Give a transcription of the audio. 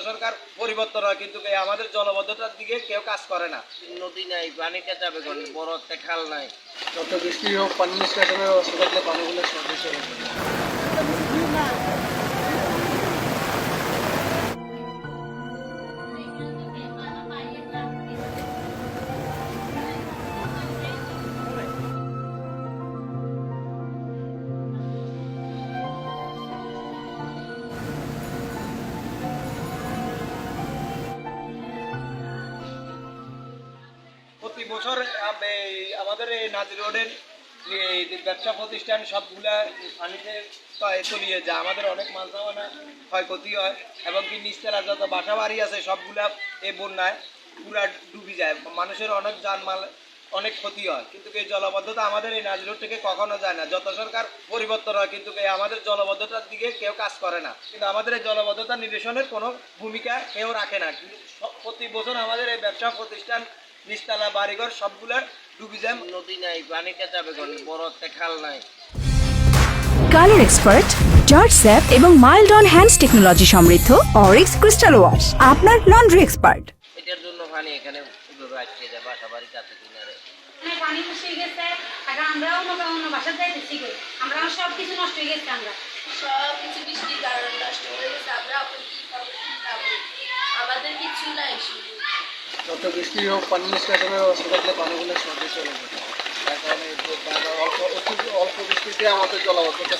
সরকার পরিবর্তন হয় কিন্তু আমাদের জলবদ্ধতার দিকে কেউ কাজ করে না। নদী নাই, পানিটা যাবে কোন, বড় একটা খাল নাই। যত বৃষ্টি হোক পানি নিষ্কাশনের ব্যবস্থা থাকলে পানিগুলো সহজে চলে যাবে। প্রতি বছর আমাদের এই নাজির রোডের এই যে ব্যবসা প্রতিষ্ঠান সবগুলা পানিতে তলিয়ে যায়। আমাদের অনেক মালসামানা ক্ষয়ক্ষতি হয় এবং কি নিচতলা যত বাসা বাড়ি আছে সবগুলা এই বন্যায় পুরা ডুবে যায়। মানুষের অনেক জানমাল অনেক ক্ষতি হয় কিন্তু এই জলবদ্ধতা আমাদের এই নাজির রোড থেকে কখনো যায় না। যত সরকার পরিবর্তন হয় কিন্তু আমাদের জলবদ্ধতার দিকে কেউ কাজ করে না। কিন্তু আমাদের এই জলবদ্ধতা নিরসনের কোনো ভূমিকা কেউ রাখে না। কিন্তু প্রতি বছর আমাদের এই ব্যবসা প্রতিষ্ঠান নিচতলা বাড়িঘর সবগুলো ডুবে যায়। নদী নাই, পানিটা যাবে কোন, বড় একটা খাল নাই। কালার এক্সপার্ট, জর্জ স্যাপ এবং মাইল্ড অন হ্যান্ডস টেকনোলজি সমৃদ্ধ অরিক্স ক্রিস্টাল ওয়াশ আপনার লন্ড্রি এক্সপার্ট। এটার জন্য পানি এখানে এভাবে আটকে যায়, বাসা বাড়ি কাছে কিনারে। পানি বসে গেছে, এখন আমরাও অন্য বাসায় যাইতেছি, আমরা সব কিছু নষ্ট হয়ে গেছে, আমরা সব কিছু বৃষ্টির কারণে নষ্ট হয়ে গেছে। আমরা এখন কি খাবো, আমাদের কিছু নাই শুধু। যত বৃষ্টি হোক পানি নিষ্কাশনের ব্যবস্থা থাকলে পানিগুলো সহজে চলে যাবে। তার কারণে অল্প বৃষ্টিতে আমাদের জলাবদ্ধতা